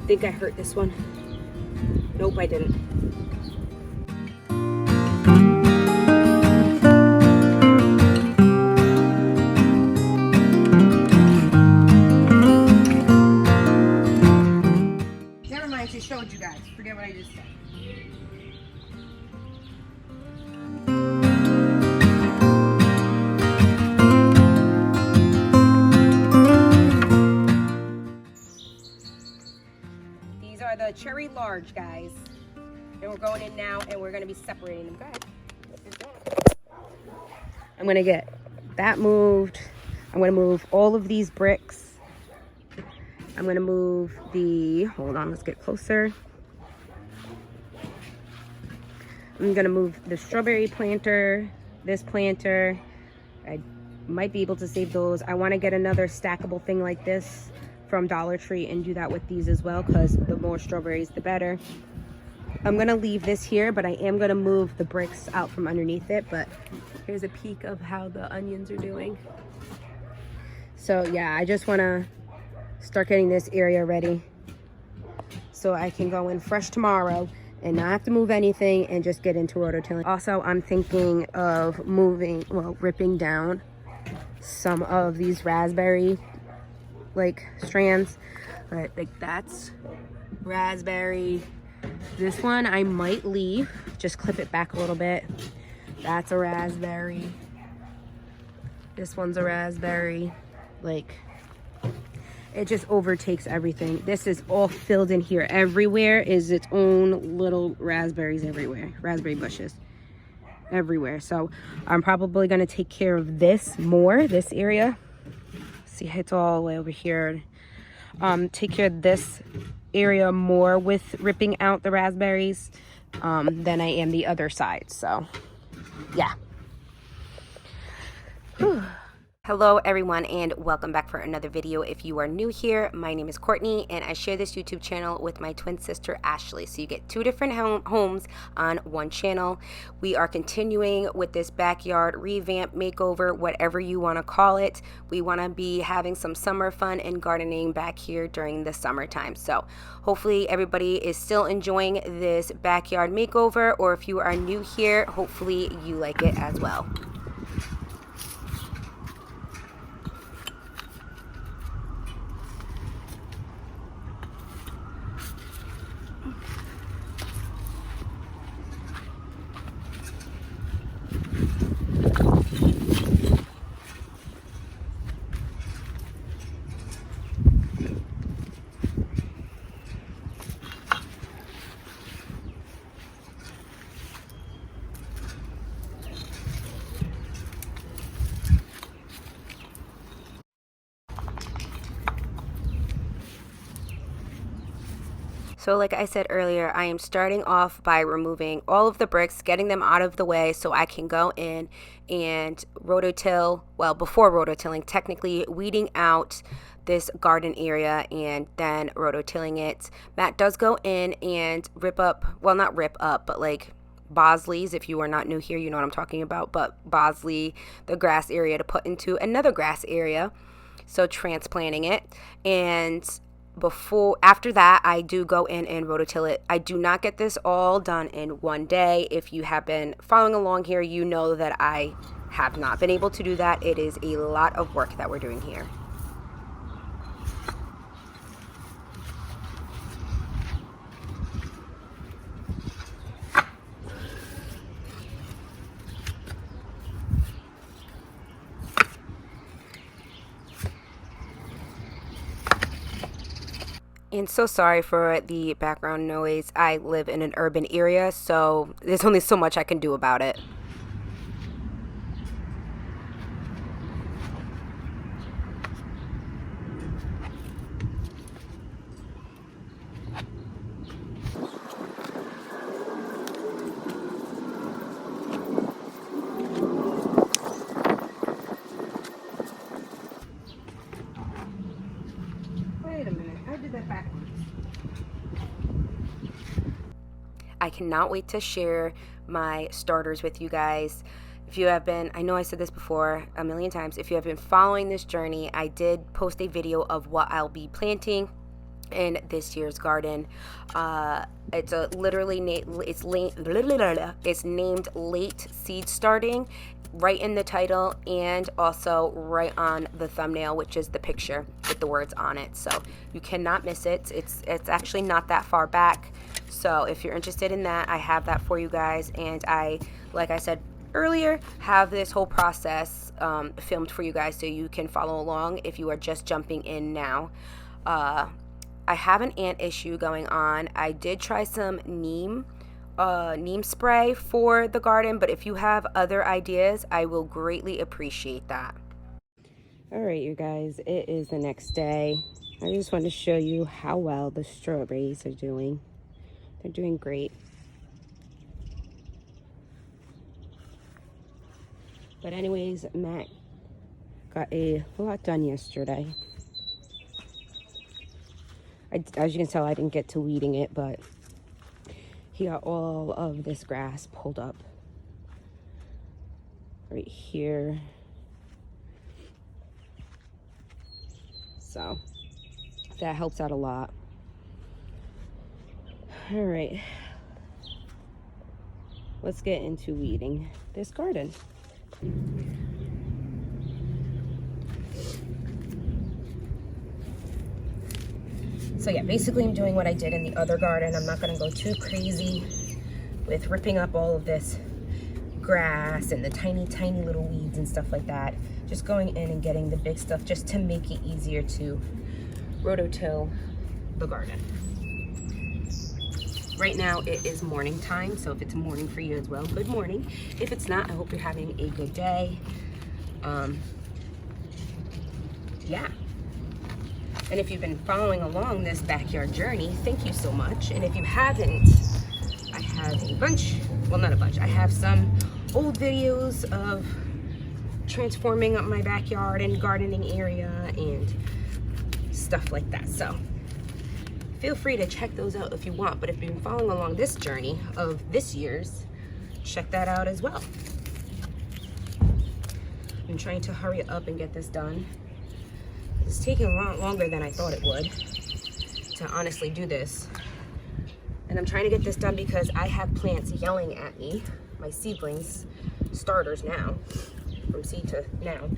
think I hurt this one. Nope, I didn't. Never mind, she showed you guys. Forget what I just said. These are the cherry large, guys. And we're going in now and we're going to be separating them. Go ahead. I'm going to get that moved. I'm going to move all of these bricks. I'm going to move the, hold on, let's get closer. I'm going to move the strawberry planter, this planter. I might be able to save those. I want to get another stackable thing like this from Dollar Tree and do that with these as well, because the more strawberries, the better. I'm going to leave this here, but I am going to move the bricks out from underneath it. But here's a peek of how the onions are doing. So yeah, I just want to start getting this area ready so I can go in fresh tomorrow and not have to move anything and just get into rototilling. Also, I'm thinking of moving, well, ripping down some of these raspberry like strands. But like that's raspberry. This one I might leave, just clip it back a little bit. That's a raspberry. This one's a raspberry. Like, it just overtakes everything. This is all filled in here. Everywhere is its own little raspberries everywhere. Raspberry bushes everywhere. So I'm probably going to take care of this more, this area. See, it's all the way over here. Take care of this area more with ripping out the raspberries than I am the other side. So yeah. Whew. Hello everyone and welcome back for another video. If you are new here, my name is Courtney and I share this YouTube channel with my twin sister Ashley. So you get two different homes on one channel. We are continuing with this backyard revamp, makeover, whatever you want to call it. We want to be having some summer fun and gardening back here during the summertime. So hopefully everybody is still enjoying this backyard makeover, or if you are new here, hopefully you like it as well. So like I said earlier, I am starting off by removing all of the bricks, getting them out of the way so I can go in and rototill, well, before rototilling, technically weeding out this garden area and then rototilling it. Matt does go in and rip up, well, not rip up, but like Bosley's, if you are not new here, you know what I'm talking about, but Bosley, the grass area to put into another grass area. So transplanting it, and after that I do go in and rototill it. I do not get this all done in one day. If you have been following along here, you know that I have not been able to do that. It is a lot of work that we're doing here. And so sorry for the background noise. I live in an urban area, so there's only so much I can do about it. I cannot wait to share my starters with you guys. If you have been, I know I said this before a million times, if you have been following this journey, I did post a video of what I'll be planting in this year's garden. It's it's named Late Seed Starting, right in the title, and also right on the thumbnail, which is the picture with the words on it. So you cannot miss it. It's actually not that far back. So if you're interested in that, I have that for you guys. And I, like I said earlier, have this whole process filmed for you guys so you can follow along if you are just jumping in now. I have an ant issue going on. I did try some neem spray for the garden, but if you have other ideas, I will greatly appreciate that. All right, you guys, it is the next day. I just want to show you how well the strawberries are doing. They're doing great. But anyways, Matt got a lot done yesterday. As you can tell, I didn't get to weeding it, but he got all of this grass pulled up right here. So that helps out a lot. All right, let's get into weeding this garden. So yeah, basically I'm doing what I did in the other garden. I'm not gonna go too crazy with ripping up all of this grass and the tiny little weeds and stuff like that. Just going in and getting the big stuff just to make it easier to rototill the garden. Right now it is morning time, so if it's morning for you as well, good morning. If it's not, I hope you're having a good day. Yeah. And if you've been following along this backyard journey, thank you so much. And if you haven't, I have a bunch, well, not a bunch, I have some old videos of transforming up my backyard and gardening area and stuff like that. So feel free to check those out if you want. But if you've been following along this journey of this year's, check that out as well. I'm trying to hurry up and get this done. It's taking a lot longer than I thought it would to honestly do this. And I'm trying to get this done because I have plants yelling at me, my seedlings, starters now, from seed to now,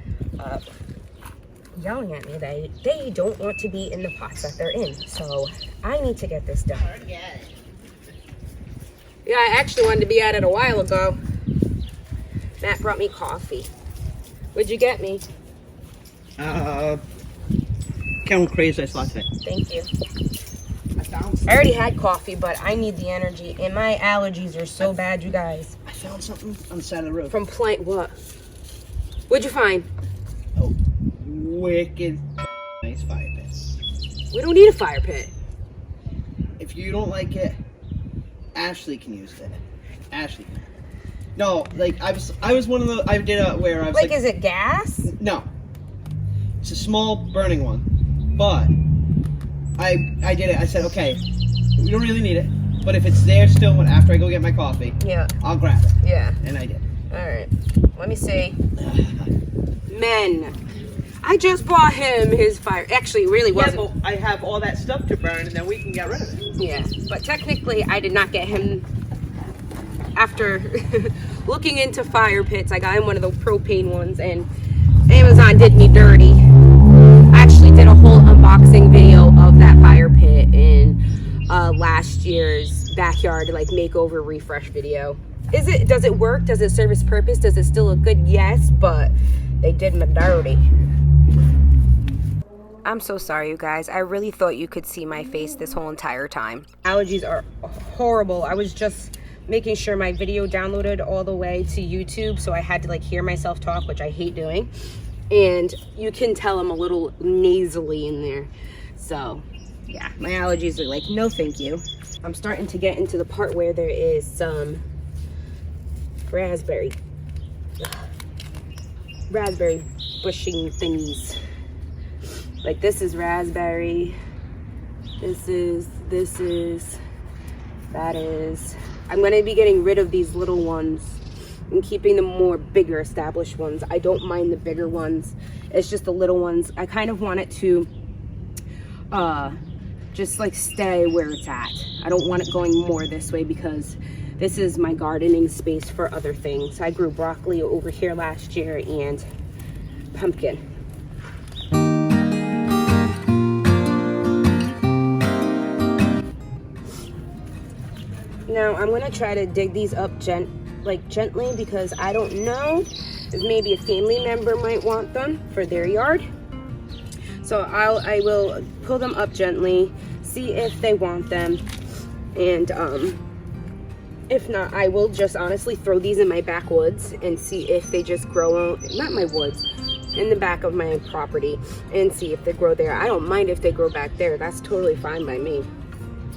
yelling at me that they don't want to be in the pots that they're in. So I need to get this done. Yeah, I actually wanted to be at it a while ago. Matt brought me coffee. What'd you get me? Caramel crazy ice latte. Thank you. I already had coffee, but I need the energy, and my allergies are so bad, you guys. I found something on the side of the road. From what? What'd you find? Oh, wicked nice fire pit. We don't need a fire pit. If you don't like it, Ashley can use it. Ashley. No, like I was one of the, I did a where I was like, is it gas? No. It's a small burning one. But I did it. I said, okay, we don't really need it, but if it's there still after I go get my coffee, yeah, I'll grab it. Yeah. And I did. All right. Let me see. Men. I just bought him his fire. Actually, it really wasn't. Yeah, but I have all that stuff to burn, and then we can get rid of it. Yeah, but technically, I did not get him. After looking into fire pits, I got him one of the propane ones, and Amazon did me dirty. I actually did a whole unboxing video of that fire pit in last year's backyard makeover refresh video. Does it work? Does it serve its purpose? Does it still look good? Yes, but they did me dirty. I'm so sorry, you guys. I really thought you could see my face this whole entire time. Allergies are horrible. I was just making sure my video downloaded all the way to YouTube, so I had to hear myself talk, which I hate doing. And you can tell I'm a little nasally in there. So yeah, my allergies are no thank you. I'm starting to get into the part where there is some raspberry bushing thingies. This is raspberry, this is, that is. I'm gonna be getting rid of these little ones and keeping the more bigger established ones. I don't mind the bigger ones. It's just the little ones. I kind of want it to just like stay where it's at. I don't want it going more this way because this is my gardening space for other things. I grew broccoli over here last year and pumpkin. Now I'm gonna try to dig these up gently because I don't know if maybe a family member might want them for their yard. So I will pull them up gently, see if they want them, and if not, I will just honestly throw these in my backwoods and see if they just grow, not my woods, in the back of my property, and see if they grow there. I don't mind if they grow back there. That's totally fine by me.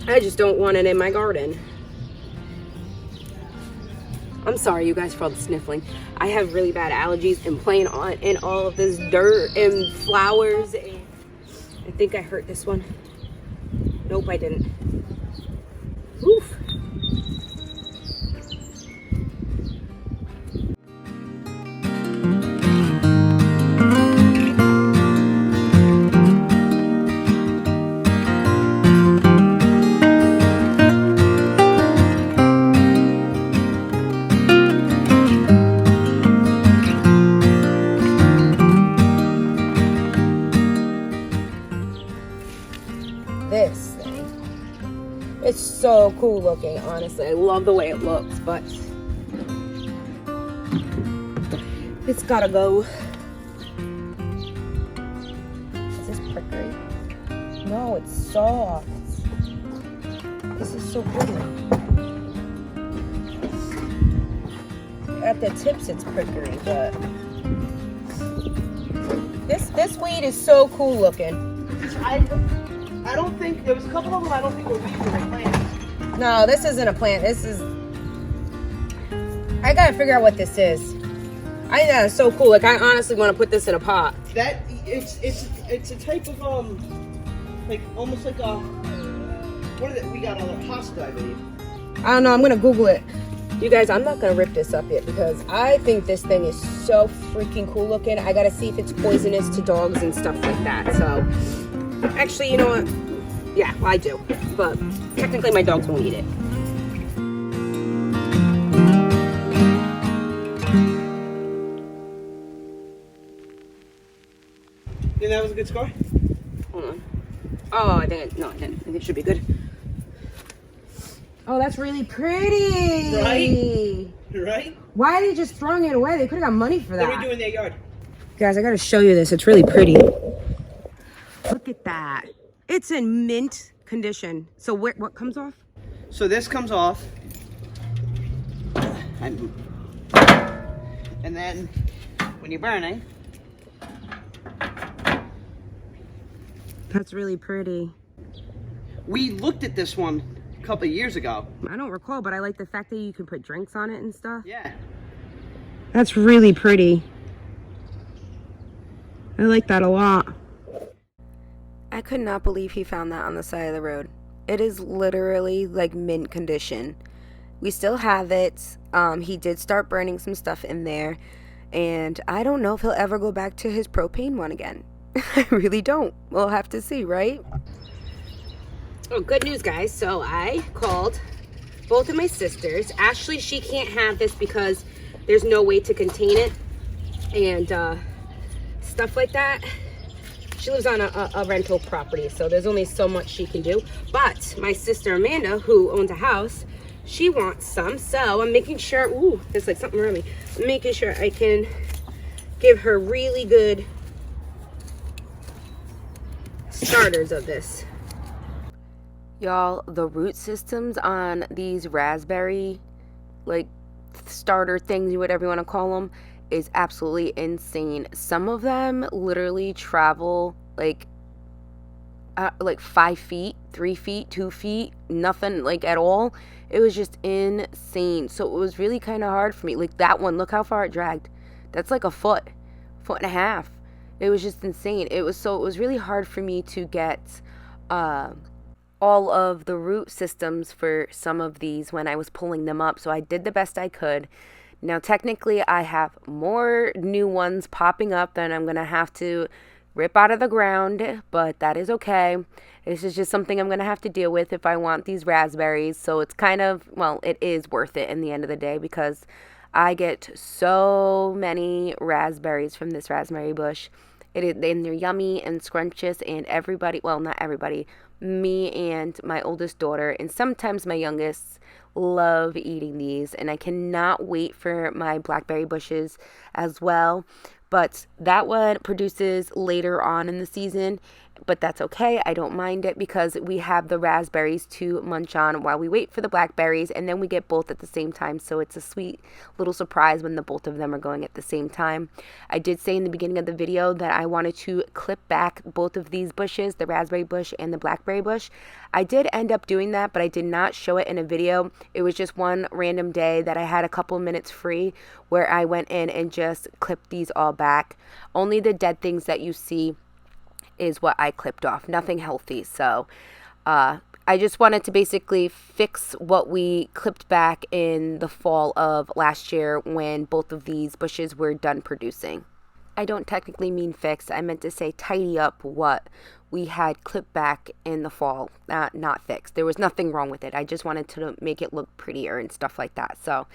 I just don't want it in my garden. I'm sorry, you guys, for all the sniffling. I have really bad allergies, and playing on in all of this dirt and flowers. And I think I hurt this one. Nope, I didn't. Oof. This thing, it's so cool looking, honestly. I love the way it looks, but it's gotta go. Is this prickly? No, it's soft. This is so pretty. At the tips it's prickly, but this weed is so cool looking. I don't think, there was a couple of them I don't think were weeds, they were plants. No, this isn't a plant. This is, I gotta figure out what this is. I think that is so cool. Like, I honestly want to put this in a pot. That, it's a type of, like, almost like a, what is it, we got a hosta, I believe. I don't know, I'm gonna Google it. You guys, I'm not gonna rip this up yet because I think this thing is so freaking cool looking. I gotta see if it's poisonous to dogs and stuff like that, so. Actually, you know what? Yeah, well, I do. But technically my dogs won't eat it. Think that was a good score? Hold on. Oh, I think no, I didn't. I think it should be good. Oh, that's really pretty. Right? Right? Why are they just throwing it away? They could have got money for that. What are we doing in their yard? Guys, I gotta show you this. It's really pretty. Look at that. It's in mint condition. So what comes off? So this comes off. And then when you're burning. That's really pretty. We looked at this one a couple of years ago. I don't recall, but I like the fact that you can put drinks on it and stuff. Yeah. That's really pretty. I like that a lot. I could not believe he found that on the side of the road. It is literally like mint condition. We still have it. He did start burning some stuff in there, and I don't know if he'll ever go back to his propane one again. I really don't. We'll have to see, right? Oh, good news, guys. So I called both of my sisters. Ashley, she can't have this because there's no way to contain it and stuff like that. She lives on a rental property, so there's only so much she can do. But my sister Amanda, who owns a house, she wants some. So I'm making sure, ooh, there's like something around me. I'm making sure I can give her really good starters of this. Y'all, the root systems on these raspberry, like, starter things, whatever you want to call them, is absolutely insane. Some of them literally travel like 5 feet, 3 feet, 2 feet, nothing like at all. It was just insane. So it was really kind of hard for me. Like that one, look how far it dragged. That's like a foot and a half. It was just insane. It was really hard for me to get all of the root systems for some of these when I was pulling them up. So I did the best I could. Now, technically, I have more new ones popping up that I'm going to have to rip out of the ground, but that is okay. This is just something I'm going to have to deal with if I want these raspberries. So it's kind of, well, it is worth it in the end of the day because I get so many raspberries from this raspberry bush. And they're yummy and scrumptious, and everybody, well, not everybody, me and my oldest daughter and sometimes my youngest love eating these, and I cannot wait for my blackberry bushes as well. But that one produces later on in the season, but that's okay. I don't mind it because we have the raspberries to munch on while we wait for the blackberries, and then we get both at the same time. So it's a sweet little surprise when the both of them are going at the same time. I did say in the beginning of the video that I wanted to clip back both of these bushes, the raspberry bush and the blackberry bush. I did end up doing that, but I did not show it in a video. It was just one random day that I had a couple minutes free where I went in and just clipped these all back. Only the dead things that you see is what I clipped off, nothing healthy. So I just wanted to basically fix what we clipped back in the fall of last year when both of these bushes were done producing. I don't technically mean fix, I meant to say tidy up what we had clipped back in the fall, not fix. There was nothing wrong with it. I just wanted to make it look prettier and stuff like that. So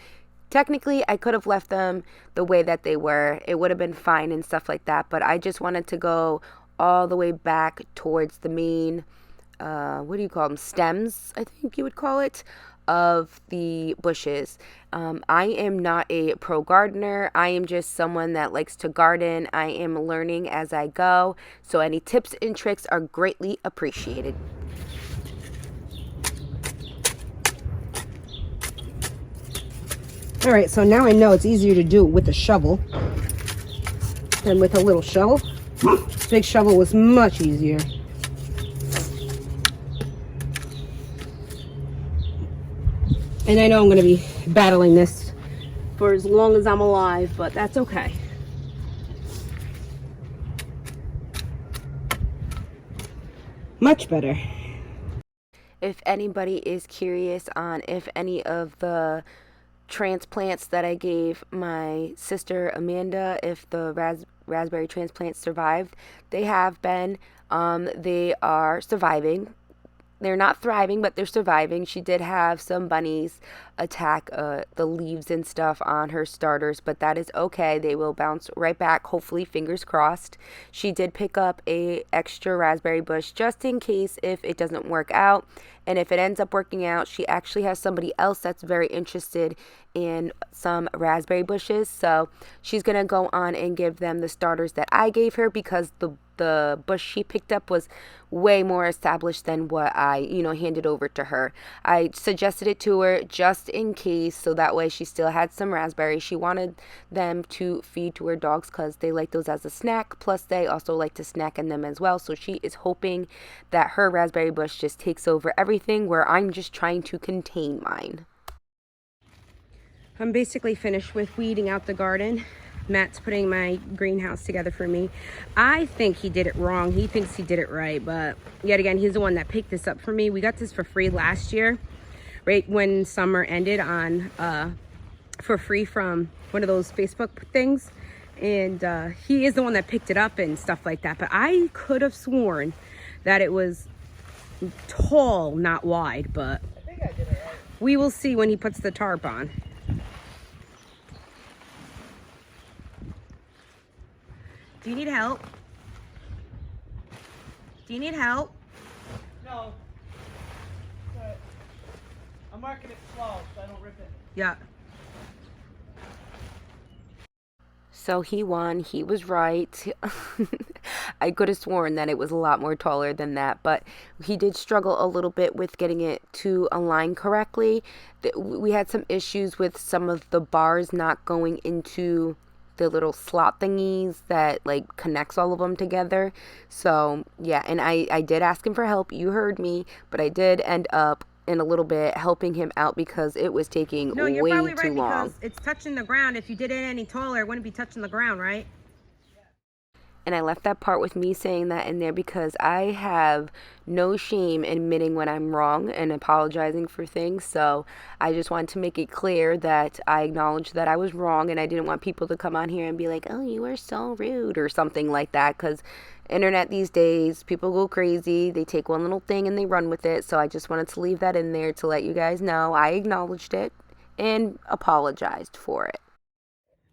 technically, I could have left them the way that they were. It would have been fine and stuff like that, but I just wanted to go all the way back towards the main, what do you call them, stems, I think you would call it, of the bushes. I am not a pro gardener. I am just someone that likes to garden. I am learning as I go, so any tips and tricks are greatly appreciated. All right, so now I know it's easier to do it with a shovel than with a little shovel. This big shovel was much easier. And I know I'm going to be battling this for as long as I'm alive, but that's okay. Much better. If anybody is curious on if any of the transplants that I gave my sister Amanda, if the raspberry transplants survived, they have been. They are surviving. They're not thriving, but they're surviving. She did have some bunnies attack the leaves and stuff on her starters, but that is okay. They will bounce right back, hopefully, fingers crossed. She did pick up a extra raspberry bush just in case if it doesn't work out. And if it ends up working out, she actually has somebody else that's very interested in some raspberry bushes. So she's going to go on and give them the starters that I gave her because the bush she picked up was way more established than what I, handed over to her. I suggested it to her just in case, so that way she still had some raspberries. She wanted them to feed to her dogs because they like those as a snack, plus they also like to snack in them as well. So she is hoping that her raspberry bush just takes over everything, where I'm just trying to contain mine. I'm basically finished with weeding out the garden. Matt's putting my greenhouse together for me. I think he did it wrong. He thinks he did it right, but yet again, he's the one that picked this up for me. We got this for free last year, right when summer ended, on for free from one of those Facebook things. And he is the one that picked it up and stuff like that. But I could have sworn that it was tall, not wide, but I think I did it right. We will see when he puts the tarp on. Do you need help? Do you need help? No. But I'm marking it slow so I don't rip it. Yeah. So he won. He was right. I could have sworn that it was a lot more taller than that, but he did struggle a little bit with getting it to align correctly. We had some issues with some of the bars not going into the little slot thingies that like connects all of them together. So yeah, and I did ask him for help. You heard me, but I did end up in a little bit helping him out because it was taking No, you're way probably too right, long. because it's touching the ground. If you did it any taller, it wouldn't be touching the ground, right? And I left that part with me saying that in there because I have no shame admitting when I'm wrong and apologizing for things. So I just wanted to make it clear that I acknowledged that I was wrong, and I didn't want people to come on here and be like, oh, you were so rude or something like that, because internet these days, people go crazy. They take one little thing and they run with it. So I just wanted to leave that in there to let you guys know I acknowledged it and apologized for it.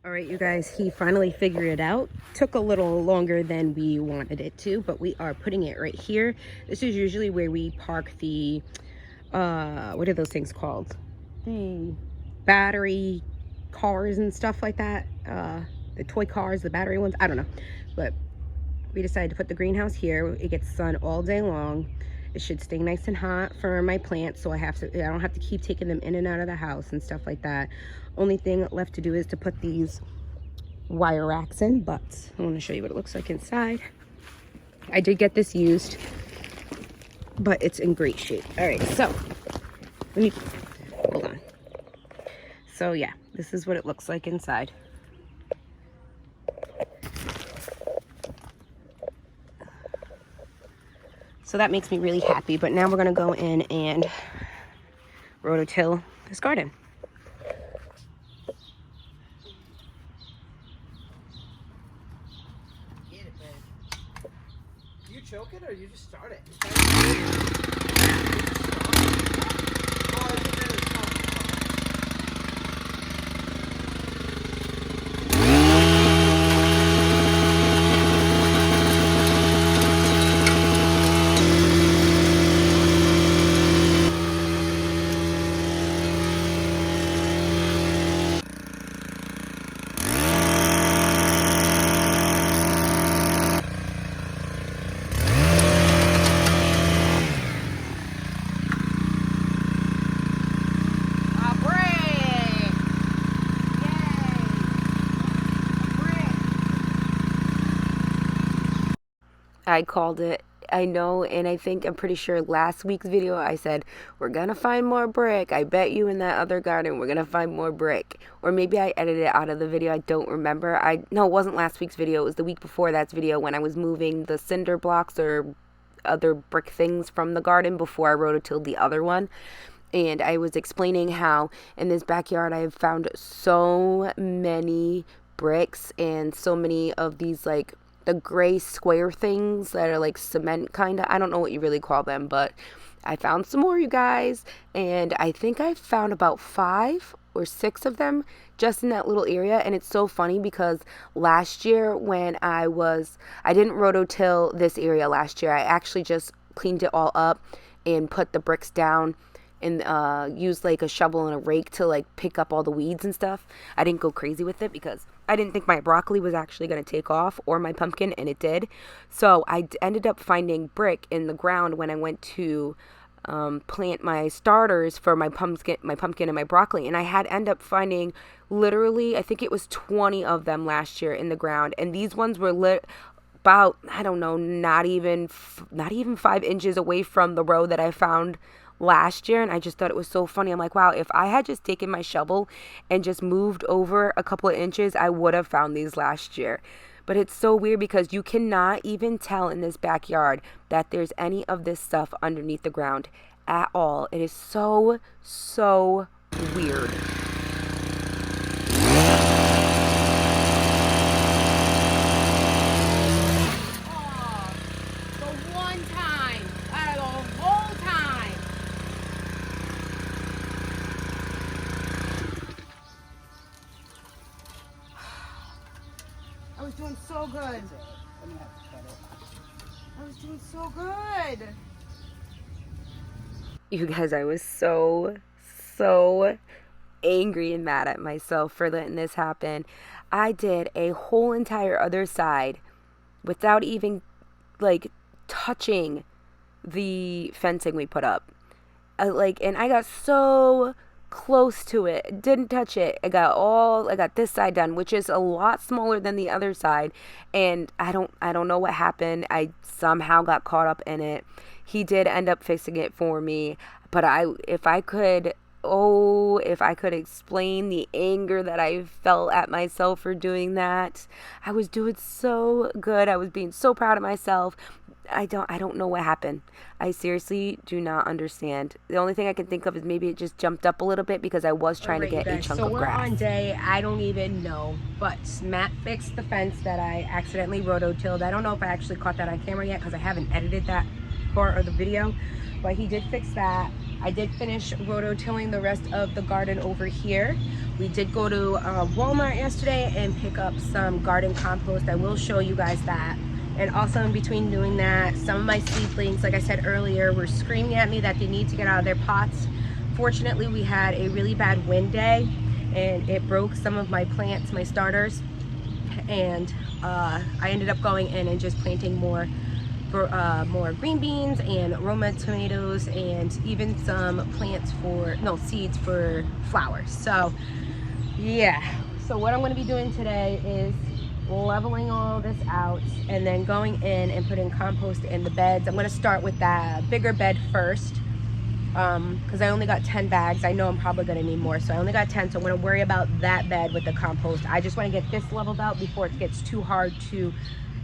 All right, you guys, he finally figured it out. Took a little longer than we wanted it to, but we are putting it right here. This is usually where we park the, what are those things called? The battery cars and stuff like that. The toy cars, the battery ones, I don't know. But we decided to put the greenhouse here. It gets sun all day long. It should stay nice and hot for my plants, so I don't have to keep taking them in and out of the house and stuff like that. Only thing left to do is to put these wire racks in, but I want to show you what it looks like inside. I did get this used, but it's in great shape. All right, so let me hold on. So yeah, this is what it looks like inside. So that makes me really happy. But now we're going to go in and rototill this garden. Get it, babe. Do you choke it or you just start it? I called it. I know, and I'm pretty sure last week's video I said, we're gonna find more brick. I bet you in that other garden we're gonna find more brick. Or maybe I edited it out of the video. I don't remember. No, it wasn't last week's video. It was the week before that's video when I was moving the cinder blocks or other brick things from the garden before I rototilled the other one. And I was explaining how in this backyard I have found so many bricks and so many of these like the gray square things that are like cement kind of. I don't know what you really call them, but I found some more, you guys. And I think I found about 5 or 6 of them just in that little area. And it's so funny because last year when I didn't rototill this area last year. I actually just cleaned it all up and put the bricks down and used like a shovel and a rake to like pick up all the weeds and stuff. I didn't go crazy with it because I didn't think my broccoli was actually going to take off, or my pumpkin, and it did. So I ended up finding brick in the ground when I went to plant my starters for my pumpkin and my broccoli, and I had end up finding literally, I think it was 20 of them last year in the ground, and these ones were about, I don't know, not even 5 inches away from the row that I found last year. And I just thought it was so funny. I'm like, wow, if I had just taken my shovel and just moved over a couple of inches, I would have found these last year. But it's so weird because you cannot even tell in this backyard that there's any of this stuff underneath the ground at all. It is so weird. I was doing so good. I was doing so good. You guys, I was so angry and mad at myself for letting this happen. I did a whole entire other side without even like touching the fencing we put up. And I got so close to it, didn't touch it. I got this side done, which is a lot smaller than the other side, and I don't know what happened. I somehow got caught up in it. He did end up fixing it for me, but if I could oh, if I could explain the anger that I felt at myself for doing that. I was doing so good. I was being so proud of myself. I don't know what happened. I seriously do not understand. The only thing I can think of is maybe it just jumped up a little bit because I was trying to get a chunk of grass. So we're on day, I don't even know, but Matt fixed the fence that I accidentally rototilled. I don't know if I actually caught that on camera yet because I haven't edited that part of the video, but he did fix that. I did finish rototilling the rest of the garden over here. We did go to Walmart yesterday and pick up some garden compost. I will show you guys that. And also in between doing that, some of my seedlings, like I said earlier, were screaming at me that they need to get out of their pots. Fortunately, we had a really bad wind day and it broke some of my plants, my starters. And I ended up going in and just planting more green beans and Roma tomatoes and even some seeds for flowers. So yeah, so what I'm going to be doing today is leveling all this out and then going in and putting compost in the beds. I'm going to start with that bigger bed first because I only got 10 bags. I know I'm probably going to need more, so I only got 10, so I'm going to worry about that bed with the compost. I just want to get this leveled out before it gets too hard to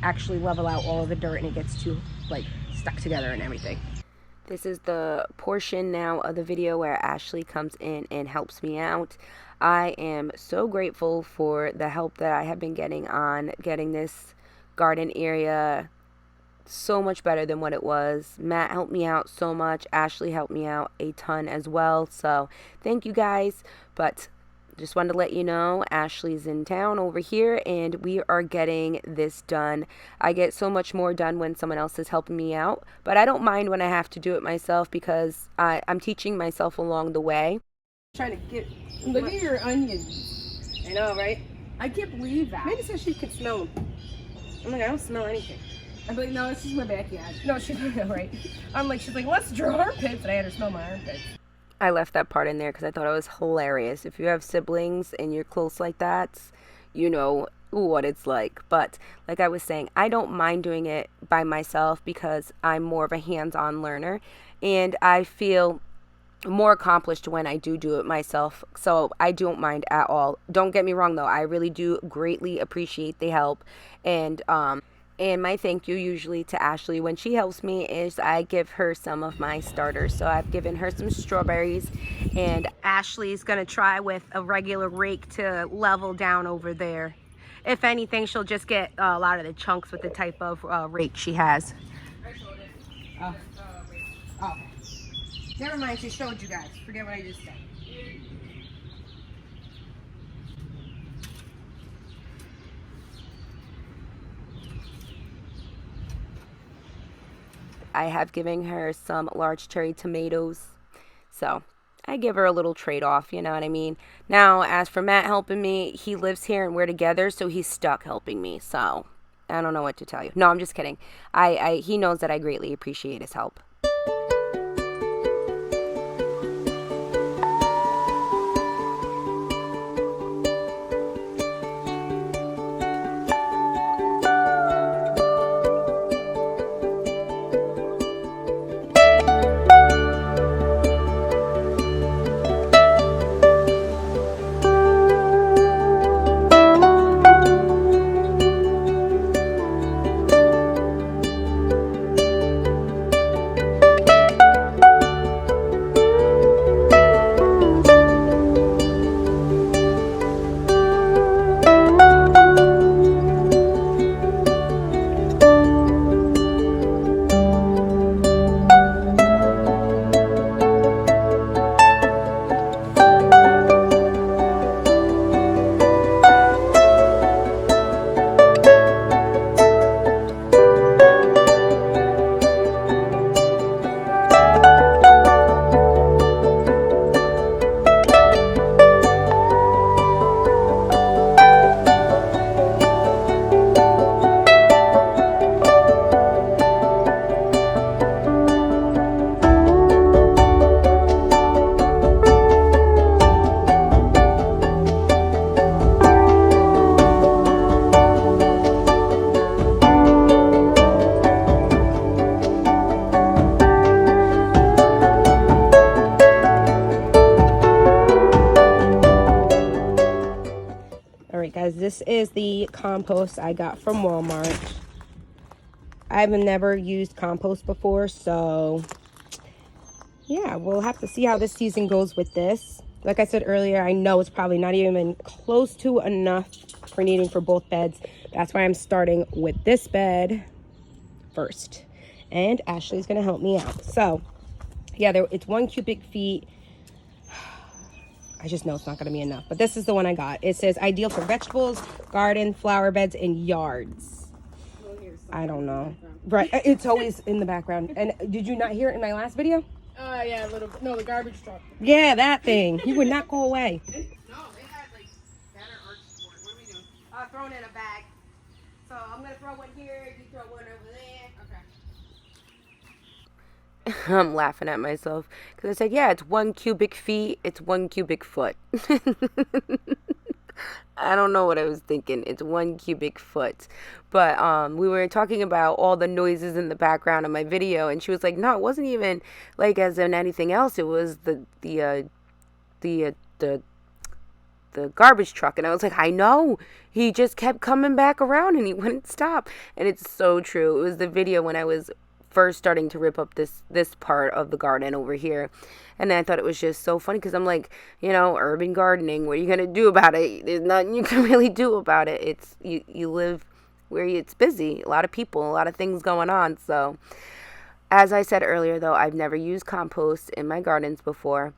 actually level out all of the dirt and it gets too like stuck together and everything. This is the portion now of the video where Ashley comes in and helps me out. I am so grateful for the help that I have been getting on getting this garden area so much better than what it was. Matt helped me out so much. Ashley helped me out a ton as well. So thank you guys. But just wanted to let you know, Ashley's in town over here and we are getting this done. I get so much more done when someone else is helping me out, but I don't mind when I have to do it myself because I'm teaching myself along the way. Trying to get, look at your onions. I know, right? I can't believe that. Maybe so she could smell them. I'm like, I don't smell anything. I'm like, no, this is my backyard. No, she's right. I'm like, she's like, let's draw armpits, and I had her smell my armpits. I left that part in there because I thought it was hilarious. If you have siblings and you're close like that, you know what it's like. But like I was saying, I don't mind doing it by myself because I'm more of a hands-on learner and I feel more accomplished when I do it myself. So I don't mind at all. Don't get me wrong though, I really do greatly appreciate the help. And my thank you usually to Ashley when she helps me is I give her some of my starters. So I've given her some strawberries and Ashley's gonna try with a regular rake to level down over there. If anything, she'll just get a lot of the chunks with the type of rake she has. Oh. Oh. Never mind, she showed you guys. Forget what I just said. I have given her some large cherry tomatoes. So I give her a little trade-off, you know what I mean? Now, as for Matt helping me, he lives here and we're together, so he's stuck helping me. So I don't know what to tell you. No, I'm just kidding. He knows that I greatly appreciate his help. is the compost I got from Walmart. I've never used compost before, so yeah, we'll have to see how this season goes with this. Like I said earlier, I know it's probably not even close to enough for needing for both beds. That's why I'm starting with this bed first. And Ashley's gonna help me out. So yeah, it's 1 cubic feet. I just know it's not gonna be enough, but this is the one I got. It says ideal for vegetables, garden, flower beds, and yards. I don't know. Right, it's always in the background. And did you not hear it in my last video? Yeah, a little bit. No, the garbage truck. Yeah, that thing. He would not go away. No, they had like better art support. What are we doing? Thrown in a bag. So I'm gonna throw one here, you throw one over there. Okay. I'm laughing at myself because I said, yeah, it's 1 cubic feet, it's 1 cubic foot. I don't know what I was thinking. It's 1 cubic foot. But we were talking about all the noises in the background of my video, and she was like, no, it wasn't even like as in anything else. It was the garbage truck. And I was like, I know. He just kept coming back around and he wouldn't stop. And it's so true. It was the video when I was first starting to rip up this part of the garden over here, and I thought it was just so funny because I'm like, you know, urban gardening, what are you gonna do about it? There's nothing you can really do about it. It's you live where it's busy, a lot of people, a lot of things going on. So as I said earlier, though, I've never used compost in my gardens before.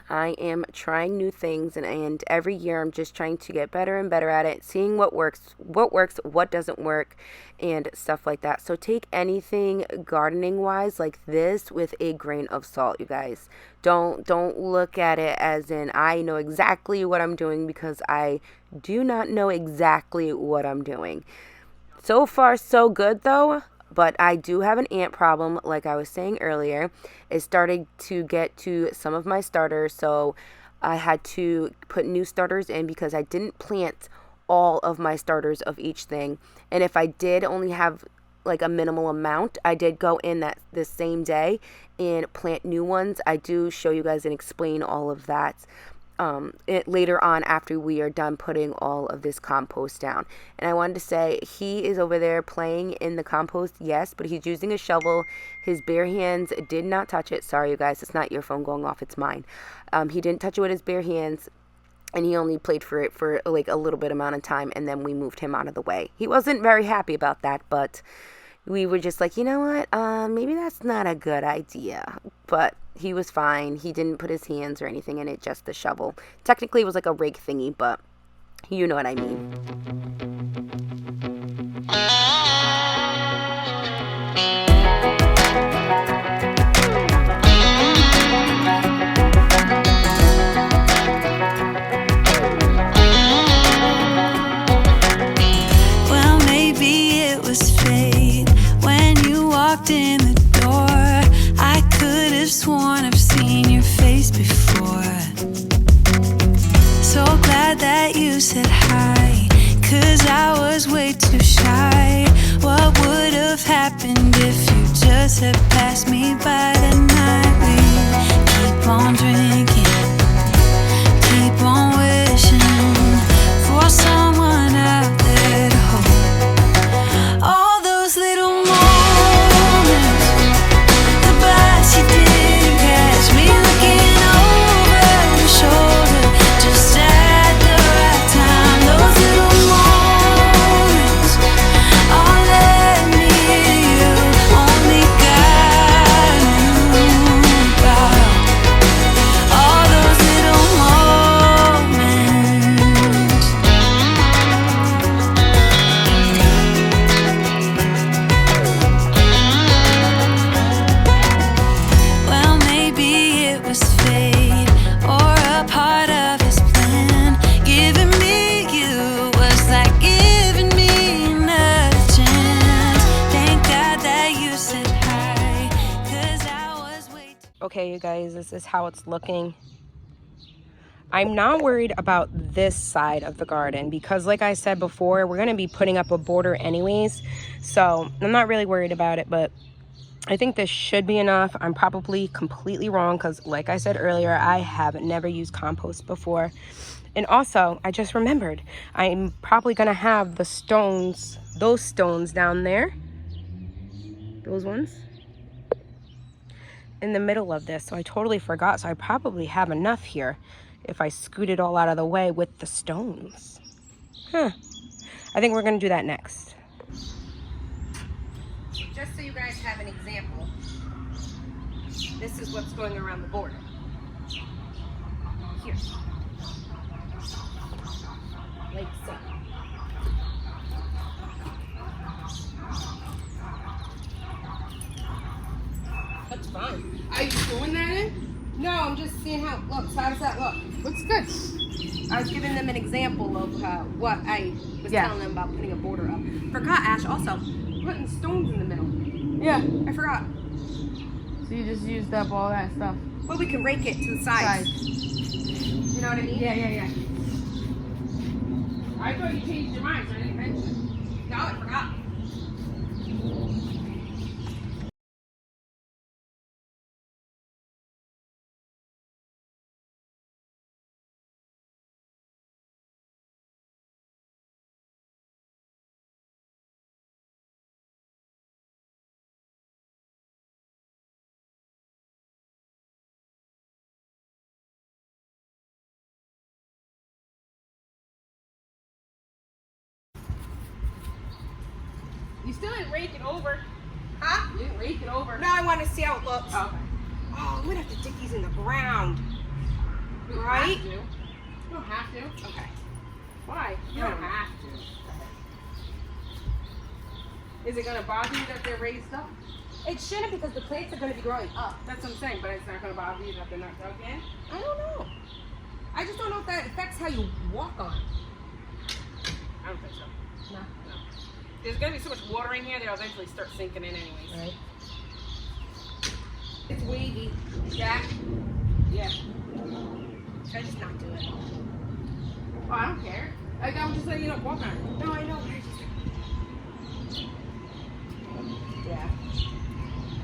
I am trying new things, and every year I'm just trying to get better and better at it, seeing what works, what doesn't work, and stuff like that. So take anything gardening wise like this with a grain of salt, you guys. Don't look at it as in I know exactly what I'm doing, because I do not know exactly what I'm doing. So far so good though. But I do have an ant problem, like I was saying earlier. It started to get to some of my starters, so I had to put new starters in because I didn't plant all of my starters of each thing. And if I did only have like a minimal amount, I did go in the same day and plant new ones. I do show you guys and explain all of that later on after we are done putting all of this compost down. And I wanted to say, he is over there playing in the compost, yes, but he's using a shovel. His bare hands did not touch it. Sorry, you guys, it's not your phone going off, it's mine. He didn't touch it with his bare hands, and he only played for it for like a little bit amount of time, and then we moved him out of the way. He wasn't very happy about that, but we were just like, you know what, maybe that's not a good idea. But he was fine. He didn't put his hands or anything in it, just the shovel. Technically, it was like a rake thingy, but you know what I mean. Well, maybe it was fate when you walked in the door. I could have sworn I've seen your face before. So glad that you said hi, 'cause I was way too shy. What would have happened if you just had passed me by the night? We keep on drinking, keep on wishing for someone out there to hold. All those little moments, the bus you didn't catch, me looking over your shoulder just at the right time. Those little moments all led me to you. Only God knew about all those little moments. Well, maybe it was fate or a part of his plan. Giving me you was like giving me another chance. Thank God that you said hi, 'cause I was way too... Okay, you guys, this is how it's looking. I'm not worried about this side of the garden because, like I said before, we're going to be putting up a border anyways. So I'm not really worried about it, but I think this should be enough. I'm probably completely wrong because, like I said earlier, I have never used compost before. And also, I just remembered, I'm probably gonna have the stones, those stones down there, those ones, in the middle of this. So I totally forgot. So I probably have enough here if I scoot it all out of the way with the stones. Huh. I think we're gonna do that next. Just so you guys have an example, this is what's going around the border. Here. Like so. That's fine. Are you doing that in? No, I'm just seeing how it looks. How does that look? Looks good. I was giving them an example of what I was telling them about putting a border up. Forgot, Ash, also, putting stones in the middle. Yeah. I forgot. So you just used up all that stuff. Well, we can rake it to the sides. You know what I mean? Yeah. I thought you changed your mind, so I didn't mention it. No, I forgot. You still didn't rake it over. Huh? You didn't rake it over. No, I want to see how it looks. Oh, okay. Oh, I'm going to have to dig these in the ground. You don't Right? have to. You don't have to. Okay. Why? You don't have to. Is it going to bother you that they're raised up? It shouldn't, because the plants are going to be growing up. That's what I'm saying, but it's not going to bother you that they're not dug in? I don't know. I just don't know if that affects how you walk on it. I don't think so. No. There's going to be so much water in here, they'll eventually start sinking in anyways. Right. It's wavy. Yeah? Yeah. Should I just not do it? Oh, I don't care. Like, I was just letting you know, walk on it. No, I know. Yeah.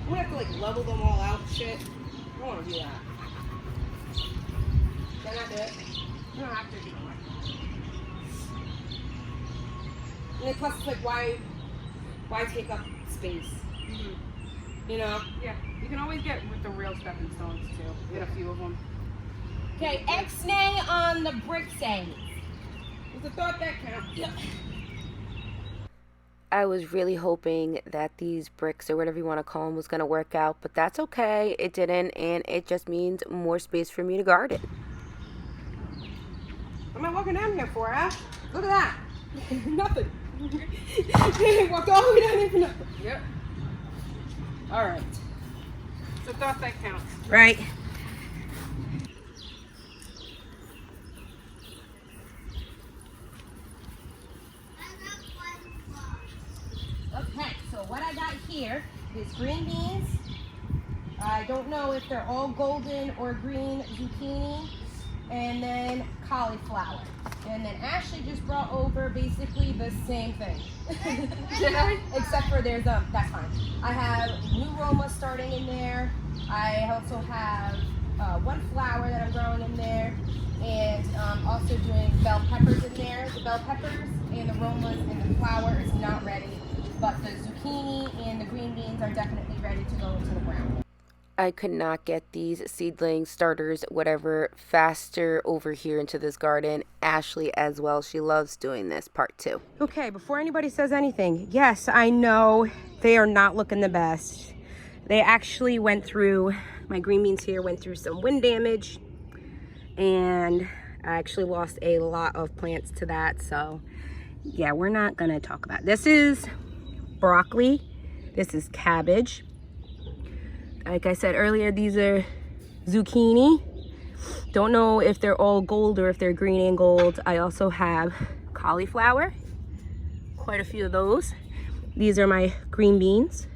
I'm gonna have to like level them all out and shit. I don't want to do that. Can I not do it? You don't have to do it. And then plus it's like, why take up space? Mm-hmm. You know? Yeah. You can always get with the real stepping stones too. Get a few of them. Okay, X-nay on the brick saying. It's a thought that counts. Yep. I was really hoping that these bricks, or whatever you want to call them, was going to work out, but that's okay. It didn't, and it just means more space for me to garden. What am I walking down here for, Ash? Look at that. Nothing. Walked all the way down here for nothing. Yep. All right. It's a thought that counts. Right. Okay, so what I got here is green beans. I don't know if they're all golden or green zucchini, and then cauliflower. And then Ashley just brought over basically the same thing. Did I? Except for there's that's fine. I have new Roma starting in there. I also have one flower that I'm growing in there, and also doing bell peppers in there. The bell peppers and the Romas and the flower is not ready, but the zucchini and the green beans are definitely ready to go into the ground. I could not get these seedlings, starters, whatever, faster over here into this garden. Ashley as well. She loves doing this, part 2. Okay, before anybody says anything, yes, I know they are not looking the best. They actually went through, my green beans here went through some wind damage, and I actually lost a lot of plants to that. So yeah, we're not gonna talk about it. This is broccoli. This is cabbage. Like I said earlier, these are zucchini. Don't know if they're all gold or if they're green and gold. I also have cauliflower, quite a few of those. These are my green beans.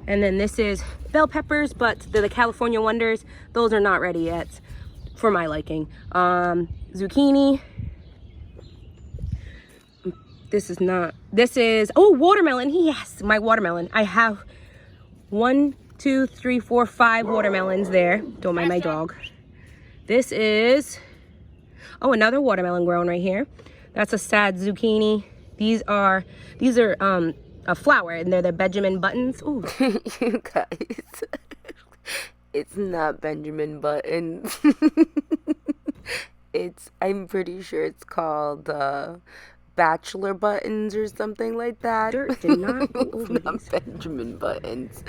And then this is bell peppers, but they're the California Wonders. Those are not ready yet for my liking. Zucchini. This is, oh, watermelon. Yes, my watermelon. I have 1, 2, 3, 4, 5 watermelons there. Don't mind my dog. This is, Oh, another watermelon growing right here. That's a sad zucchini. These are a flower, and they're the Benjamin buttons. Ooh. You guys, it's not Benjamin buttons. I'm pretty sure it's called bachelor buttons or something like that. Dirt did not go over not these. Benjamin buttons.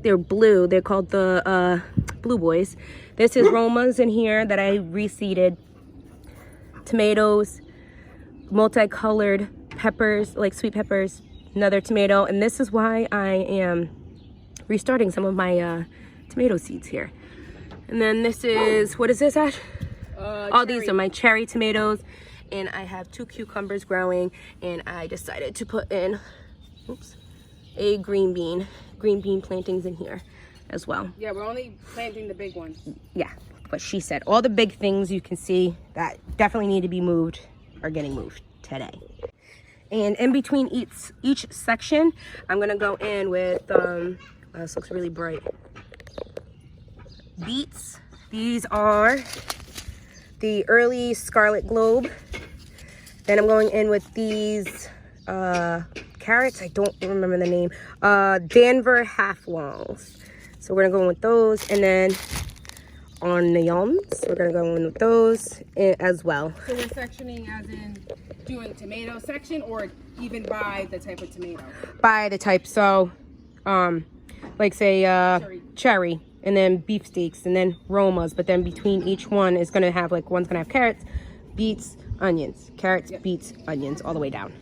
They're blue. They're called the blue boys. This is Romas in here that I reseeded. Tomatoes, multicolored peppers, like sweet peppers, another tomato, and this is why I am restarting some of my tomato seeds here. And then this is, what is this, Ash? These are my cherry tomatoes, and I have 2 cucumbers growing, and I decided to put in, a green bean plantings in here as well. Yeah, we're only planting the big ones. Yeah, but she said all the big things you can see that definitely need to be moved are getting moved today. And in between each section, I'm gonna go in with this looks really bright, beets. These are the early Scarlet Globe. Then I'm going in with these carrots. I don't remember the name. Danver half longs. So we're gonna go in with those, and then onions, we're gonna go in with those as well. So we're sectioning as in doing tomato section, or even by the type of tomato? By the type. So like say cherry, and then beefsteaks, and then Romas, but then between each one is gonna have, like, one's gonna have carrots, beets, onions, carrots, beets, onions, all the way down.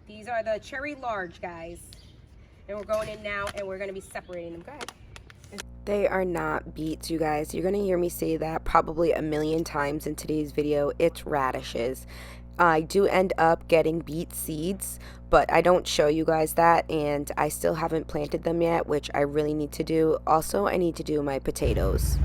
These are the cherry large guys, and we're going in now, and we're gonna be separating them. Go ahead. They are not beets, you guys. You're gonna hear me say that probably a million times in today's video. It's radishes. I do end up getting beet seeds, but I don't show you guys that, and I still haven't planted them yet, which I really need to do. Also, I need to do my potatoes.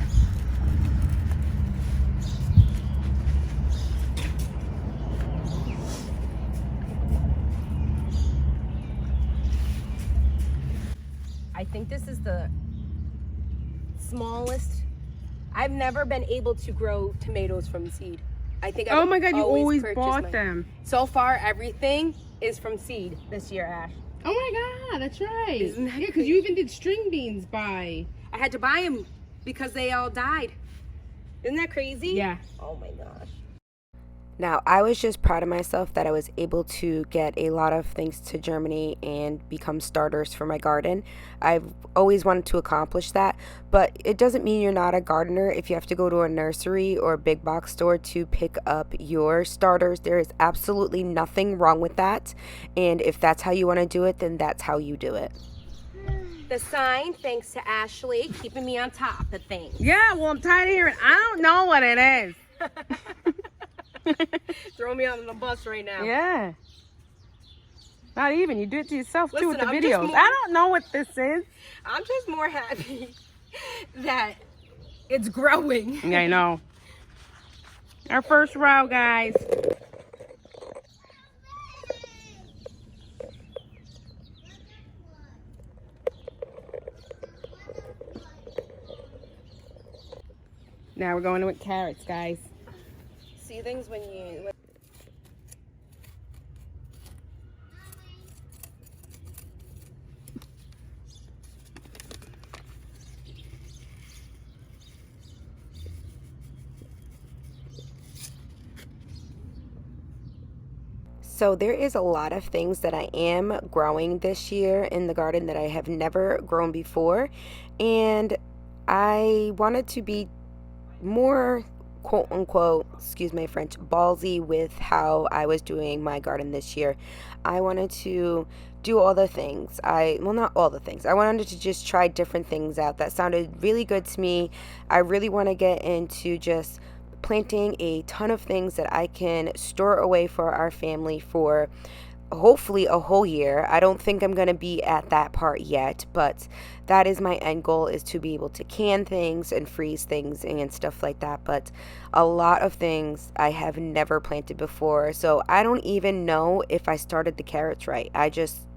I think this is the smallest. I've never been able to grow tomatoes from seed. I think Oh my God, you always purchased bought them. So far, everything is from seed this year, Ash. Oh my God, that's right. Isn't that Yeah, because you even did string beans by. I had to buy them because they all died. Isn't that crazy? Yeah. Oh my gosh. Now, I was just proud of myself that I was able to get a lot of things to germinate and become starters for my garden. I've always wanted to accomplish that, but it doesn't mean you're not a gardener if you have to go to a nursery or a big box store to pick up your starters. There is absolutely nothing wrong with that, and if that's how you want to do it, then that's how you do it. The sign, thanks to Ashley, keeping me on top of things. Yeah, well, I'm tired of hearing. I don't know what it is. Throw me on the bus right now. Yeah. Not even. You do it to yourself, too, with the I'm just videos. more- I don't know what this is. I'm just more happy that it's growing. Yeah, I know. Our first row, guys. Now we're going in with carrots, guys. See things when you... So there is a lot of things that I am growing this year in the garden that I have never grown before, and I wanted to be more quote unquote, excuse my French, ballsy with how I was doing my garden this year. I wanted to do all the things. Well, not all the things. I wanted to just try different things out that sounded really good to me. I really want to get into just planting a ton of things that I can store away for our family for hopefully a whole year. I don't think I'm going to be at that part yet, but that is my end goal, is to be able to can things and freeze things and stuff like that. But a lot of things I have never planted before, so I don't even know if I started the carrots right. I just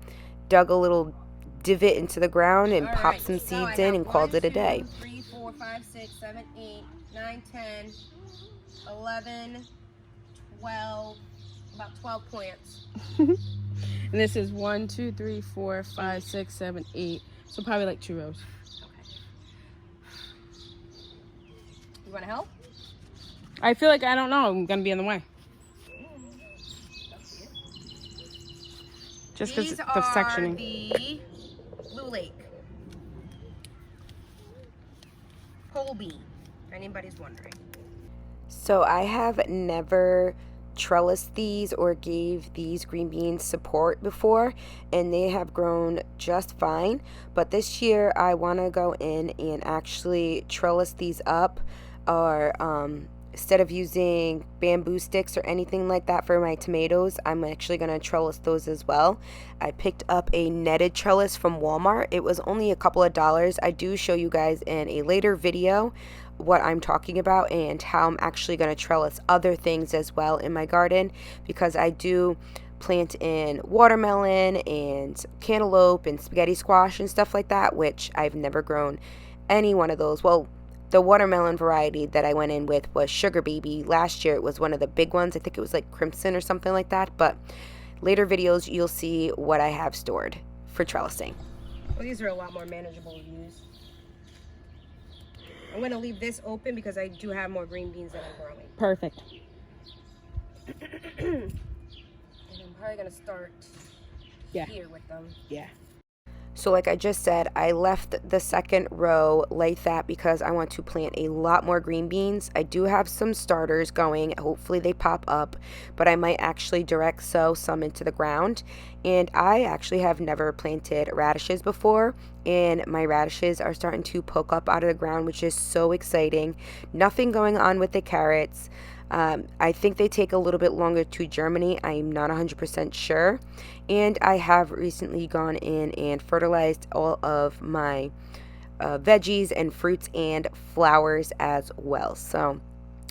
dug a little divot into the ground and popped some seeds in and called it a day. 1, 2, 3, 4, 5, 6, 7, 8, 9, 10, 11, 12, about 12 plants. And this is 1, 2, 3, 4, 5, 6, 7, 8. So probably like 2 rows. Okay. You want to help? I feel like, I don't know, I'm gonna be in the way. Just because These the are sectioning. the Blue Lake pole bean, if anybody's wondering. So I have never trellised these or gave these green beans support before, and they have grown just fine. But this year I want to go in and actually trellis these up, or instead of using bamboo sticks or anything like that for my tomatoes, I'm actually going to trellis those as well. I picked up a netted trellis from Walmart. It was only a couple of dollars. I do show you guys in a later video what I'm talking about and how I'm actually going to trellis other things as well in my garden, because I do plant in watermelon and cantaloupe and spaghetti squash and stuff like that, which I've never grown any one of those. Well, the watermelon variety that I went in with was Sugar Baby. Last year it was one of the big ones. I think it was like Crimson or something like that. But later videos you'll see what I have stored for trellising. Well, these are a lot more manageable to use. I'm going to leave this open because I do have more green beans that I'm growing. Perfect. And I'm probably going to start here with them. Yeah. So like I just said, I left the second row like that because I want to plant a lot more green beans. I do have some starters going. Hopefully they pop up, but I might actually direct sow some into the ground. And I actually have never planted radishes before, and my radishes are starting to poke up out of the ground, which is so exciting. Nothing going on with the carrots. I think they take a little bit longer to germinate. I'm not 100% sure. And I have recently gone in and fertilized all of my veggies and fruits and flowers as well. So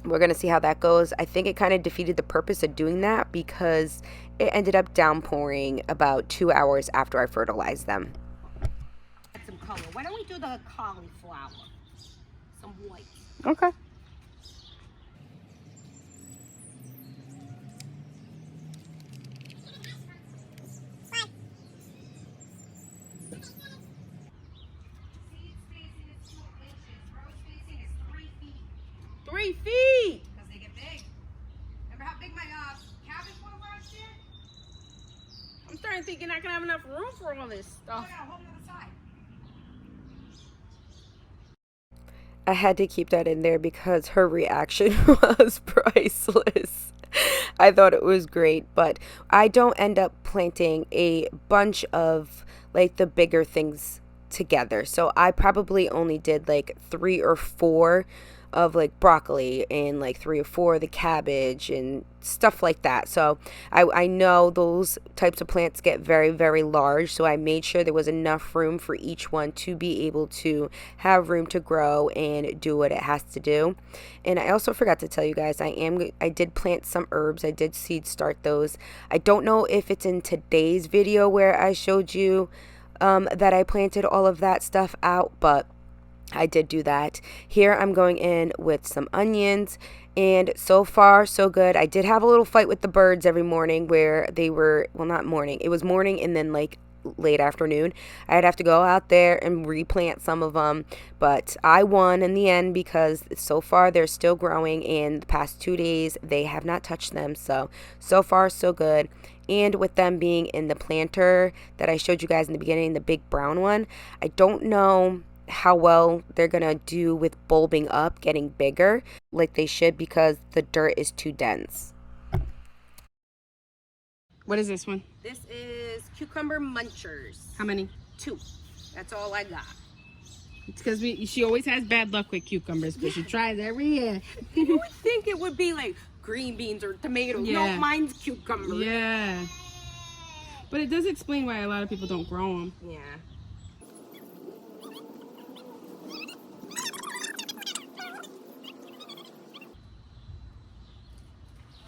we're going to see how that goes. I think it kind of defeated the purpose of doing that because it ended up downpouring about 2 hours after I fertilized them. Add some color. Why don't we do the cauliflower? Some white. Okay. Seed spacing is 2 inches. Row spacing is 3 feet. 3 feet! Because they get big. Remember how big my cabbage was last year? I'm starting thinking I can have enough room for all this Oh, stuff. no, hold it on the side. I had to keep that in there because her reaction was priceless. I thought it was great, but I don't end up planting a bunch of like the bigger things together. So I probably only did like 3 or 4 of like broccoli and like 3 or 4 of the cabbage and stuff like that. So I know those types of plants get very, very large. So I made sure there was enough room for each one to be able to have room to grow and do what it has to do. And I also forgot to tell you guys, I did plant some herbs. I did seed start those. I don't know if it's in today's video where I showed you that I planted all of that stuff out, but I did do that. Here I'm going in with some onions, and so far so good. I did have a little fight with the birds every morning where they were, well, not morning, it was morning and then like late afternoon. I'd have to go out there and replant some of them, but I won in the end because so far they're still growing. In the past 2 days they have not touched them, so far so good. And with them being in the planter that I showed you guys in the beginning, the big brown one, I don't know how well they're gonna do with bulbing up, getting bigger like they should, because the dirt is too dense. What is this one? This is cucumber munchers. How many? 2. That's all I got. It's because she always has bad luck with cucumbers, but she tries every year. You would think it would be like green beans or tomatoes. Yeah. No, mine's cucumbers. Yeah. But it does explain why a lot of people don't grow them. Yeah.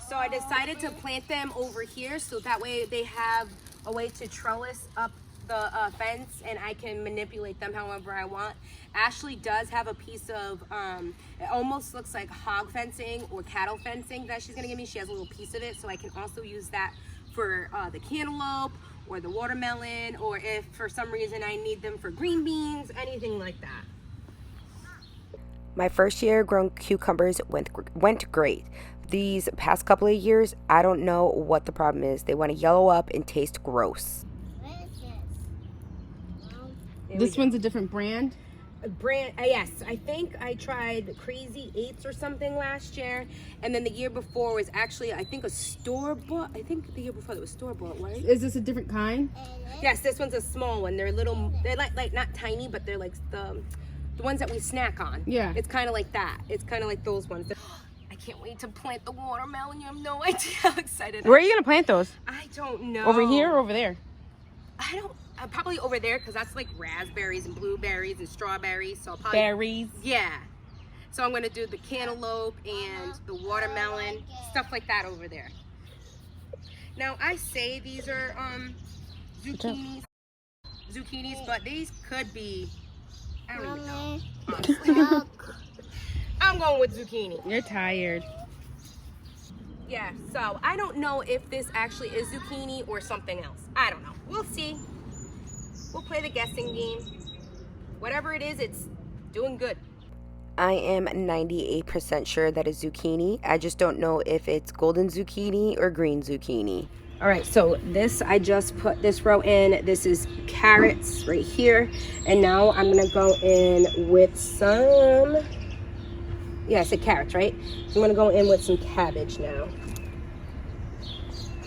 So I decided to plant them over here so that way they have a way to trellis up the fence, and I can manipulate them however I want. Ashley does have a piece of, it almost looks like hog fencing or cattle fencing that she's gonna give me. She has a little piece of it, so I can also use that for the cantaloupe or the watermelon, or if for some reason I need them for green beans, anything like that. My first year growing cucumbers went great. These past couple of years, I don't know what the problem is. They want to yellow up and taste gross. This one's a different brand? Yes, I think I tried Crazy Eights or something last year, and then the year before was actually, I think, a store-bought. I think the year before it was store-bought, right? Is this a different kind? Yes, this one's a small one. They're little, they're like not tiny, but they're like the ones that we snack on. Yeah. It's kind of like that. It's kind of like those ones. I can't wait to plant the watermelon. You have no idea how excited Where are you gonna plant those? I don't know. Over here or over there? I don't. Probably over there, because that's like raspberries and blueberries and strawberries. So I'll probably, Berries. yeah. So I'm gonna do the cantaloupe and the watermelon, stuff like that over there. Now I say these are zucchinis, but these could be, I don't even know. Honestly. I'm going with zucchini. You're tired. Yeah, so I don't know if this actually is zucchini or something else. I don't know. We'll see. We'll play the guessing game. Whatever it is, it's doing good. I am 98% sure that it's zucchini. I just don't know if it's golden zucchini or green zucchini. All right, so this, I just put this row in. This is carrots right here. And now I'm gonna go in with some, yeah, I said carrots, right? So I'm gonna go in with some cabbage now.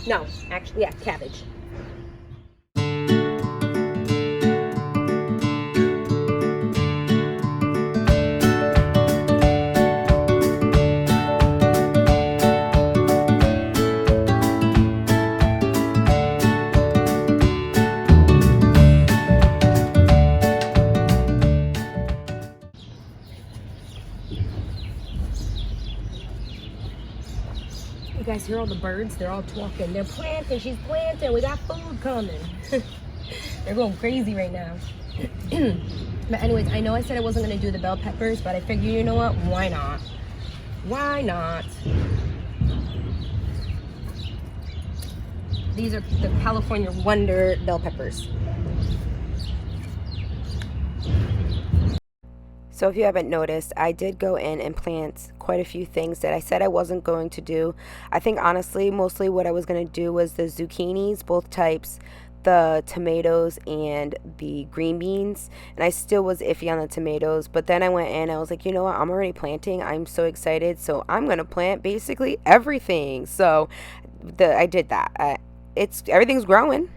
No, actually, yeah, cabbage. You guys hear all the birds? They're all talking. They're planting. She's planting. We got food coming. They're going crazy right now. But anyways, I know I said I wasn't going to do the bell peppers, but I figured, you know what? Why not? Why not? These are the California Wonder bell peppers. So if you haven't noticed, I did go in and plant quite a few things that I said I wasn't going to do. I think honestly, mostly what I was going to do was the zucchinis, both types, the tomatoes, and the green beans. And I still was iffy on the tomatoes, but then I went in, I was like, you know what, I'm already planting. I'm so excited, so I'm going to plant basically everything. So I did that. Everything's growing.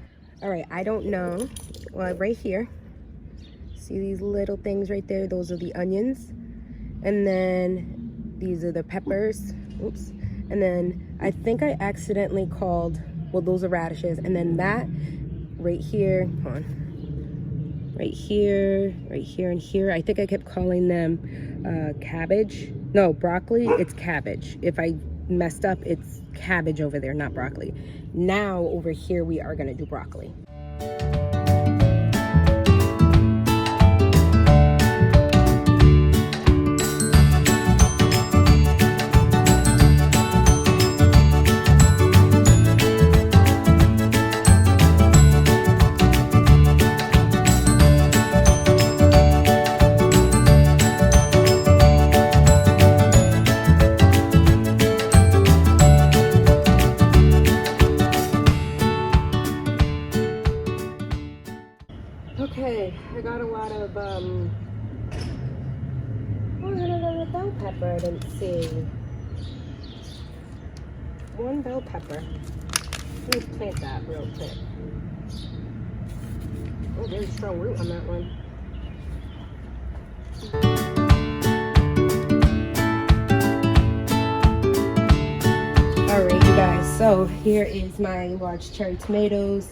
All right, I don't know. Well, right here. See these little things right there? Those are the onions. And then these are the peppers. Oops. And then I think I accidentally called, well, those are radishes. And then that right here, hold on. Right here, and here. I think I kept calling them cabbage. No, broccoli. It's cabbage. If I messed up, it's cabbage over there, not broccoli. Now over here, we are gonna do broccoli. Okay, I got a lot of, oh, I got another bell pepper I didn't see. One bell pepper. Let me plant that real quick. Oh, very strong root on that one. Alright, you guys, so here is my large cherry tomatoes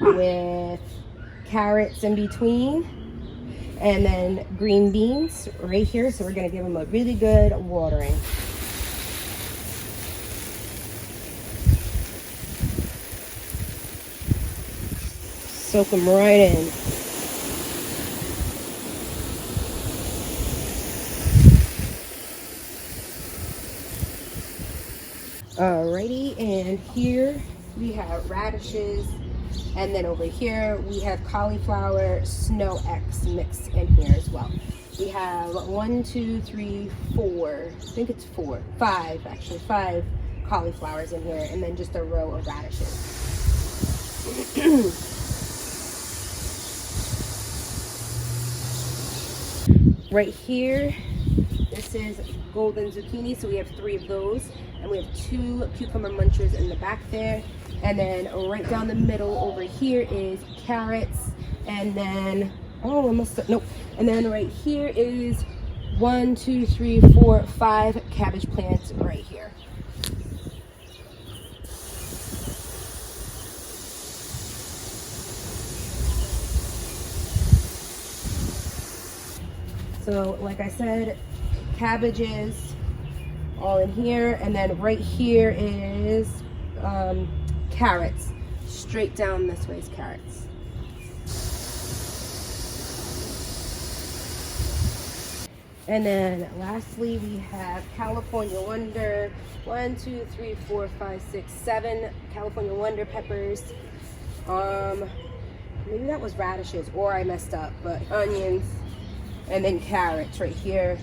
with carrots in between, and then green beans right here. So we're going to give them a really good watering. soak them right in. Alrighty, and here we have radishes, and then over here we have cauliflower snow X mixed in here as well. We have 1, 2, 3, 4, I think it's 4, 5 actually, 5 cauliflowers in here, and then just a row of radishes. Right here, this is golden zucchini, so we have 3 of those, and we have 2 cucumber munchers in the back there, and then right down the middle over here is carrots, and then and then right here is 1, 2, 3, 4, 5 cabbage plants right here. So like I said, cabbages all in here, and then right here is carrots. Straight down this way is carrots. And then lastly we have California Wonder, 1, 2, 3, 4, 5, 6, 7 California Wonder peppers. Maybe that was radishes, or I messed up, but onions, and then carrots right here.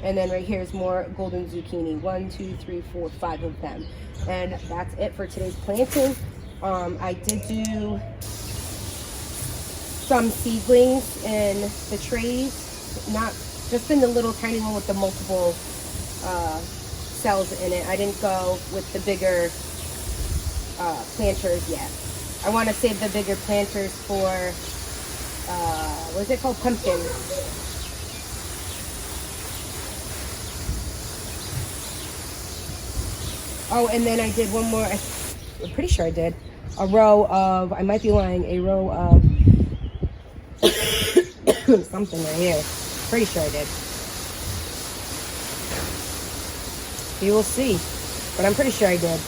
And then right here is more golden zucchini, 1, 2, 3, 4, 5 of them. And that's it for today's planting. I did do some seedlings in the trays, not just in the little tiny one with the multiple cells in it. I didn't go with the bigger planters yet. I want to save the bigger planters for, what is it called? Pumpkins. Oh, and then I did one more, I'm pretty sure I did, a row of, I might be lying, a row of something right here. Pretty sure I did. You will see, but I'm pretty sure I did.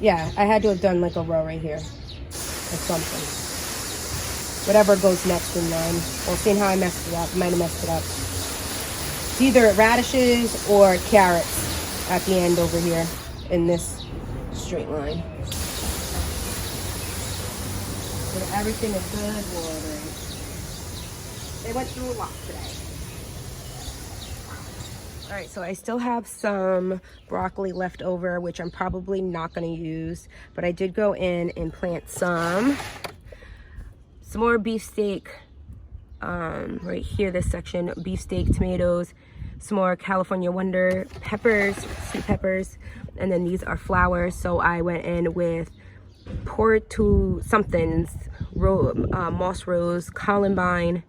Yeah, I had to have done like a row right here or something. Whatever goes next in line. Well, seeing how I messed it up, I might have messed it up. It's either radishes or carrots at the end over here in this straight line. So everything is good watering. They went through a lot today. All right, so I still have some broccoli left over, which I'm probably not going to use, but I did go in and plant some more beefsteak right here, this section, beefsteak, tomatoes, some more California Wonder peppers, sweet peppers, and then these are flowers. So I went in with somethings, moss rose, columbine,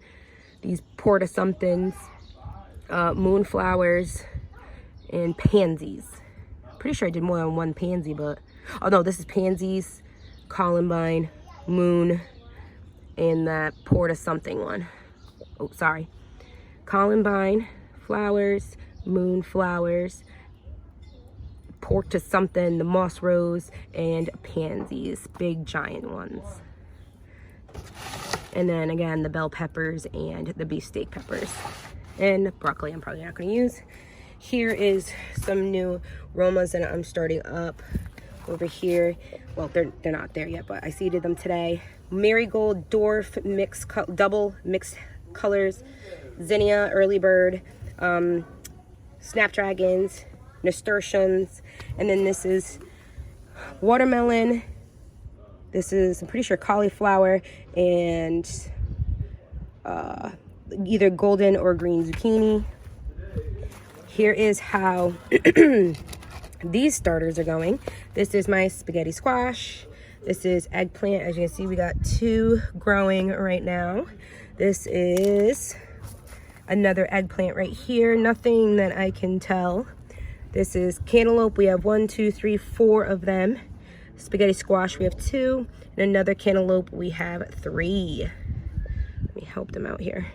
these somethings, moonflowers, and pansies. Pretty sure I did more than one pansy, but oh no, this is pansies, columbine, moon, and that something one. Oh, sorry. Columbine, flowers, moon flowers, something, the moss rose, and pansies, big giant ones. And then again, the bell peppers and the beefsteak peppers. And broccoli I'm probably not going to use. Here is some new aromas that I'm starting up over here. Well, they're not there yet, but I seeded them today. Marigold, dwarf, double mixed colors, zinnia, early bird, snapdragons, nasturtiums, and then this is watermelon. This is, I'm pretty sure, cauliflower, and either golden or green zucchini. Here is how these starters are going. This is my spaghetti squash. This is eggplant. As you can see, we got 2 growing right now. This is another eggplant right here. Nothing that I can tell. This is cantaloupe. We have 1, 2, 3, 4 of them. Spaghetti squash, we have 2. And another cantaloupe, we have 3. Let me help them out here.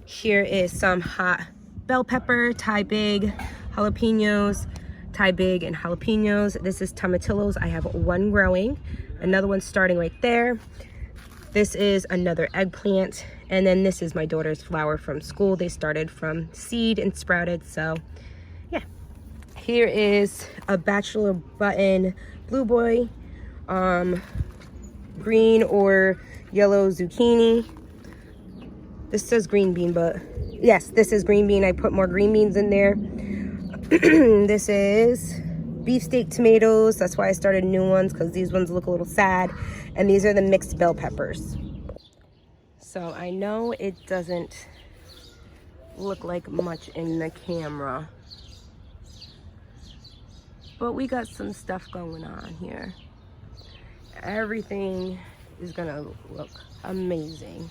Here is some hot bell pepper, Thai big, jalapenos, Thai big and jalapenos. This is tomatillos. I have one growing, another one starting right there. This is another eggplant, and then this is my daughter's flower from school. They started from seed and sprouted, so yeah. Here is a bachelor button blue boy, green or yellow zucchini. This says green bean, but yes, this is green bean. I put more green beans in there. This is beefsteak tomatoes. That's why I started new ones, because these ones look a little sad. And these are the mixed bell peppers. So I know it doesn't look like much in the camera, but we got some stuff going on here. Everything is gonna look amazing.